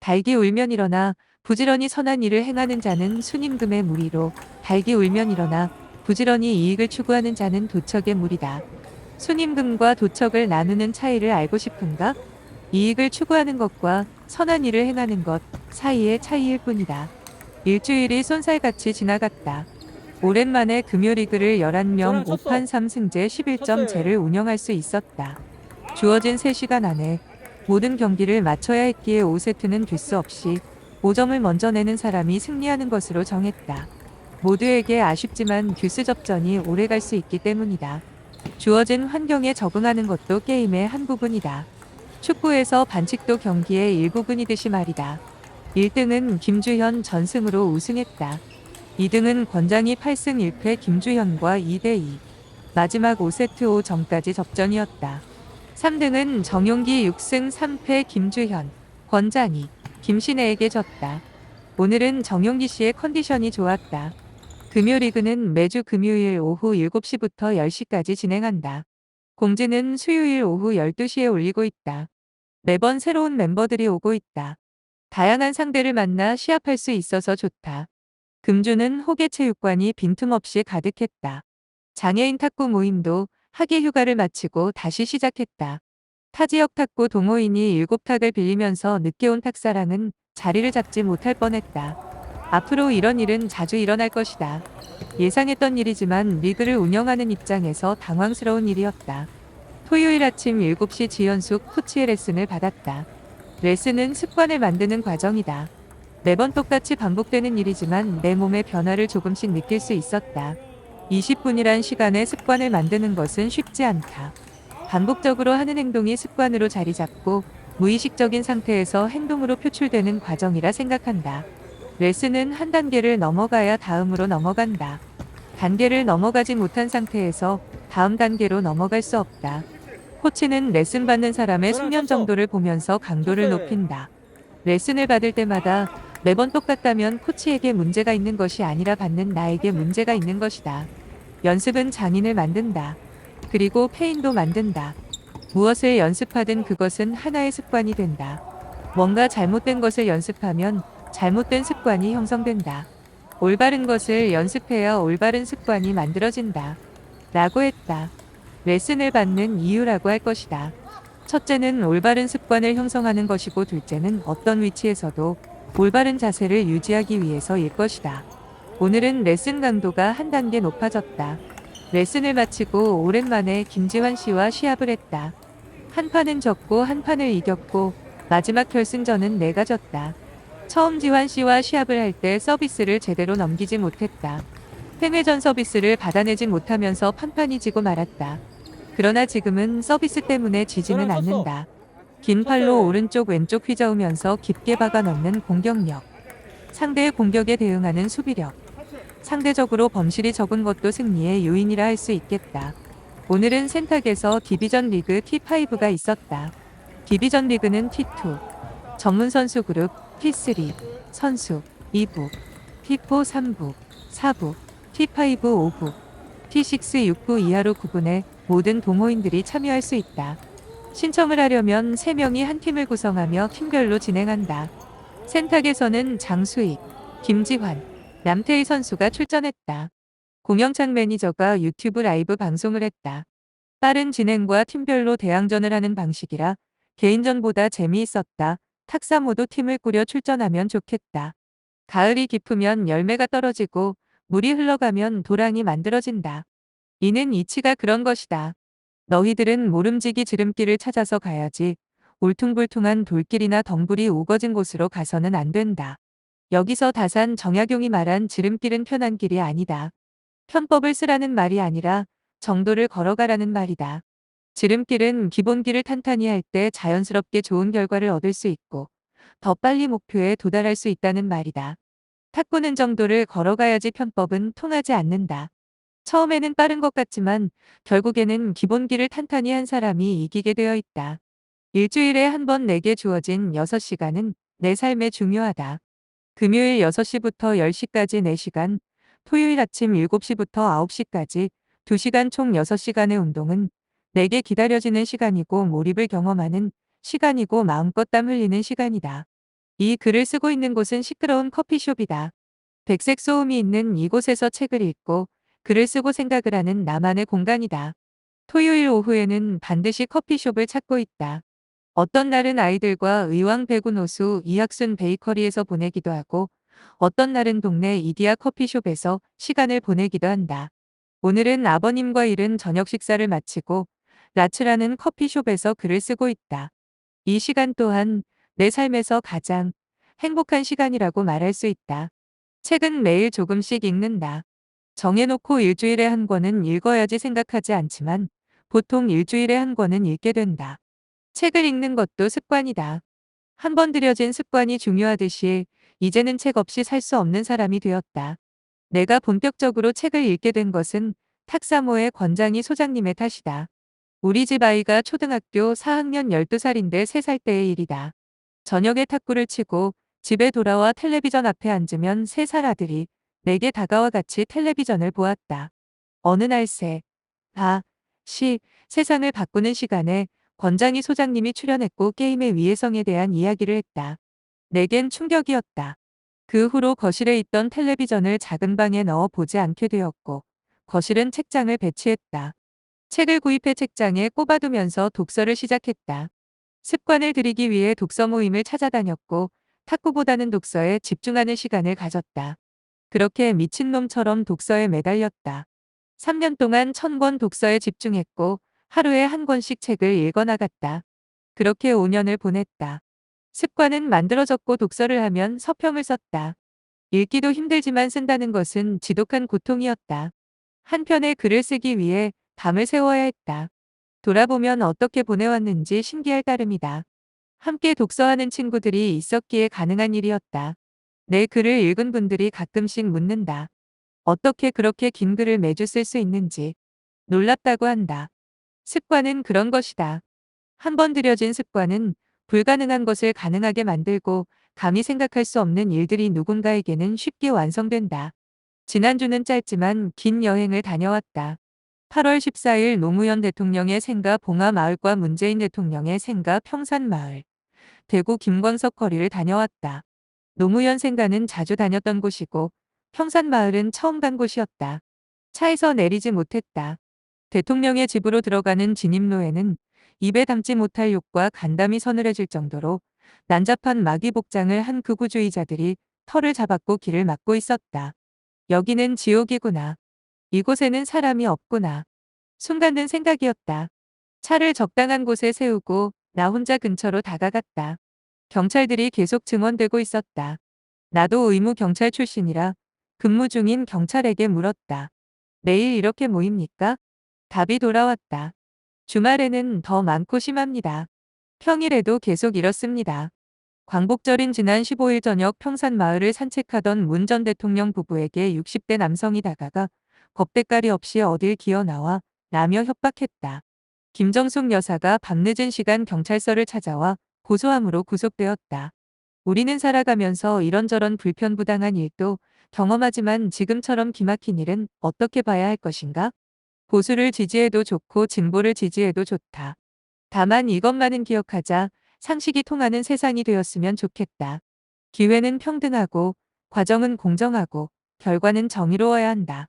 달기 울면 일어나 부지런히 선한 일을 행하는 자는 순임금의 무리로 달기 울면 일어나 부지런히 이익을 추구하는 자는 도척의 무리다. 순임금과 도척을 나누는 차이를 알고 싶은가? 이익을 추구하는 것과 선한 일을 행하는 것 사이의 차이일 뿐이다. 일주일이 쏜살같이 지나갔다. 오랜만에 금요리그를 11명 저랑 쳤어. 5판 3승제 쳤어요, 11점제를 예. 운영할 수 있었다. 주어진 3시간 안에 모든 경기를 마쳐야 했기에 5세트는 될 수 없이 5점을 먼저 내는 사람이 승리하는 것으로 정했다. 모두에게 아쉽지만 듀스 접전이 오래 갈 수 있기 때문이다. 주어진 환경에 적응하는 것도 게임의 한 부분이다. 축구에서 반칙도 경기의 일부분이듯이 말이다. 1등은 김주현 전승으로 우승했다. 2등은 권장희 8승 1패 김주현과 2대2. 마지막 5세트 5점까지 접전이었다. 3등은 정용기 6승 3패 김주현, 권장희, 김신혜에게 졌다. 오늘은 정용기 씨의 컨디션이 좋았다. 금요리그는 매주 금요일 오후 7시부터 10시까지 진행한다. 공지는 수요일 오후 12시에 올리고 있다. 매번 새로운 멤버들이 오고 있다. 다양한 상대를 만나 시합할 수 있어서 좋다. 금주는 호계체육관이 빈틈없이 가득했다. 장애인 탁구 모임도 학예 휴가를 마치고 다시 시작했다. 타지역 탁구 동호인이 7탁을 빌리면서 늦게 온 탁사랑은 자리를 잡지 못할 뻔했다. 앞으로 이런 일은 자주 일어날 것이다. 예상했던 일이지만 리그를 운영하는 입장에서 당황스러운 일이었다. 토요일 아침 7시 지연숙 코치의 레슨을 받았다. 레슨은 습관을 만드는 과정이다. 매번 똑같이 반복되는 일이지만 내 몸의 변화를 조금씩 느낄 수 있었다. 20분이란 시간에 습관을 만드는 것은 쉽지 않다. 반복적으로 하는 행동이 습관으로 자리 잡고 무의식적인 상태에서 행동으로 표출되는 과정이라 생각한다. 레슨은 한 단계를 넘어가야 다음으로 넘어간다. 단계를 넘어가지 못한 상태에서 다음 단계로 넘어갈 수 없다. 코치는 레슨 받는 사람의 저랑 숙련 쳤어. 정도를 보면서 강도를 쳤어요, 예. 높인다. 레슨을 받을 때마다 매번 똑같다면 코치에게 문제가 있는 것이 아니라 받는 나에게 문제가 있는 것이다. 연습은 장인을 만든다. 그리고 페인도 만든다. 무엇을 연습하든 그것은 하나의 습관이 된다. 뭔가 잘못된 것을 연습하면 잘못된 습관이 형성된다. 올바른 것을 연습해야 올바른 습관이 만들어진다. 라고 했다. 레슨을 받는 이유라고 할 것이다. 첫째는 올바른 습관을 형성하는 것이고 둘째는 어떤 위치에서도 올바른 자세를 유지하기 위해서일 것이다. 오늘은 레슨 강도가 한 단계 높아졌다. 레슨을 마치고 오랜만에 김지환 씨와 시합을 했다. 한 판은 졌고 한 판을 이겼고 마지막 결승전은 내가 졌다. 처음 지환 씨와 시합을 할 때 서비스를 제대로 넘기지 못했다. 팽회전 서비스를 받아내지 못하면서 판판이 지고 말았다. 그러나 지금은 서비스 때문에 저랑 지지는 쳤어. 않는다. 긴 쳤어요, 팔로 예. 오른쪽 왼쪽 휘저으면서 깊게 박아 넣는 공격력. 상대의 공격에 대응하는 수비력. 상대적으로 범실이 적은 것도 승리의 요인이라 할 수 있겠다. 오늘은 센탁에서 디비전 리그 T5가 있었다. 디비전 리그는 T2, 전문 선수 그룹, T3, 선수, 2부, T4 3부, 4부, T5 5부, T6 6부 이하로 구분해 모든 동호인들이 참여할 수 있다. 신청을 하려면 3명이 한 팀을 구성하며 팀별로 진행한다. 센탁에서는 장수익, 김지환, 남태희 선수가 출전했다. 공영창 매니저가 유튜브 라이브 방송을 했다. 빠른 진행과 팀별로 대항전을 하는 방식이라 개인전보다 재미있었다. 탁사모도 팀을 꾸려 출전하면 좋겠다. 가을이 깊으면 열매가 떨어지고 물이 흘러가면 도랑이 만들어진다. 이는 이치가 그런 것이다. 너희들은 모름지기 지름길을 찾아서 가야지 울퉁불퉁한 돌길이나 덩굴이 우거진 곳으로 가서는 안 된다. 여기서 다산 정약용이 말한 지름길은 편한 길이 아니다. 편법을 쓰라는 말이 아니라 정도를 걸어가라는 말이다. 지름길은 기본길을 탄탄히 할 때 자연스럽게 좋은 결과를 얻을 수 있고 더 빨리 목표에 도달할 수 있다는 말이다. 탁구는 정도를 걸어가야지 편법은 통하지 않는다. 처음에는 빠른 것 같지만 결국에는 기본기를 탄탄히 한 사람이 이기게 되어 있다. 일주일에 한 번 내게 주어진 6시간은 내 삶에 중요하다. 금요일 6시부터 10시까지 4시간, 토요일 아침 7시부터 9시까지 2시간 총 6시간의 운동은 내게 기다려지는 시간이고 몰입을 경험하는 시간이고 마음껏 땀 흘리는 시간이다. 이 글을 쓰고 있는 곳은 시끄러운 커피숍이다. 백색 소음이 있는 이곳에서 책을 읽고 글을 쓰고 생각을 하는 나만의 공간이다. 토요일 오후에는 반드시 커피숍을 찾고 있다. 어떤 날은 아이들과 의왕 배군 호수 이학순 베이커리에서 보내기도 하고 어떤 날은 동네 이디야 커피숍에서 시간을 보내기도 한다. 오늘은 아버님과 이른 저녁 식사를 마치고 라츠라는 커피숍에서 글을 쓰고 있다. 이 시간 또한 내 삶에서 가장 행복한 시간이라고 말할 수 있다. 책은 매일 조금씩 읽는다. 정해놓고 일주일에 한 권은 읽어야지 생각하지 않지만 보통 일주일에 한 권은 읽게 된다. 책을 읽는 것도 습관이다. 한 번 들여진 습관이 중요하듯이 이제는 책 없이 살 수 없는 사람이 되었다. 내가 본격적으로 책을 읽게 된 것은 탁사모의 권장이 소장님의 탓이다. 우리 집 아이가 초등학교 4학년 12살인데 3살 때의 일이다. 저녁에 탁구를 치고 집에 돌아와 텔레비전 앞에 앉으면 3살 아들이 내게 다가와 같이 텔레비전을 보았다. 어느 날 세상을 바꾸는 시간에 권장희 소장님이 출연했고 게임의 위해성에 대한 이야기를 했다. 내겐 충격이었다. 그 후로 거실에 있던 텔레비전을 작은 방에 넣어 보지 않게 되었고 거실은 책장을 배치했다. 책을 구입해 책장에 꼽아두면서 독서를 시작했다. 습관을 들이기 위해 독서 모임을 찾아다녔고 탁구보다는 독서에 집중하는 시간을 가졌다. 그렇게 미친놈처럼 독서에 매달렸다. 3년 동안 1000권 독서에 집중했고 하루에 한 권씩 책을 읽어나갔다. 그렇게 5년을 보냈다. 습관은 만들어졌고 독서를 하면 서평을 썼다. 읽기도 힘들지만 쓴다는 것은 지독한 고통이었다. 한 편의 글을 쓰기 위해 밤을 새워야 했다. 돌아보면 어떻게 보내왔는지 신기할 따름이다. 함께 독서하는 친구들이 있었기에 가능한 일이었다. 내 글을 읽은 분들이 가끔씩 묻는다. 어떻게 그렇게 긴 글을 매주 쓸 수 있는지 놀랍다고 한다. 습관은 그런 것이다. 한 번 들여진 습관은 불가능한 것을 가능하게 만들고 감히 생각할 수 없는 일들이 누군가에게는 쉽게 완성된다. 지난주는 짧지만 긴 여행을 다녀왔다. 8월 14일 노무현 대통령의 생가 봉하마을과 문재인 대통령의 생가 평산마을, 대구 김광석 거리를 다녀왔다. 노무현 생가는 자주 다녔던 곳이고 평산마을은 처음 간 곳이었다. 차에서 내리지 못했다. 대통령의 집으로 들어가는 진입로에는 입에 담지 못할 욕과 간담이 서늘해질 정도로 난잡한 마귀 복장을 한 극우주의자들이 털을 잡았고 길을 막고 있었다. 여기는 지옥이구나. 이곳에는 사람이 없구나. 순간든 생각이었다. 차를 적당한 곳에 세우고 나 혼자 근처로 다가갔다. 경찰들이 계속 증언되고 있었다. 나도 의무 경찰 출신이라 근무 중인 경찰에게 물었다. 매일 이렇게 모입니까? 답이 돌아왔다. 주말에는 더 많고 심합니다. 평일에도 계속 이렇습니다. 광복절인 지난 15일 저녁 평산마을을 산책하던 문 전 대통령 부부에게 60대 남성이 다가가 겁대가리 없이 어딜 기어나와 라며 협박했다. 김정숙 여사가 밤늦은 시간 경찰서를 찾아와 고소함으로 구속되었다. 우리는 살아가면서 이런저런 불편부당한 일도 경험하지만 지금처럼 기막힌 일은 어떻게 봐야 할 것인가? 보수를 지지해도 좋고 진보를 지지해도 좋다. 다만 이것만은 기억하자. 상식이 통하는 세상이 되었으면 좋겠다. 기회는 평등하고 과정은 공정하고 결과는 정의로워야 한다.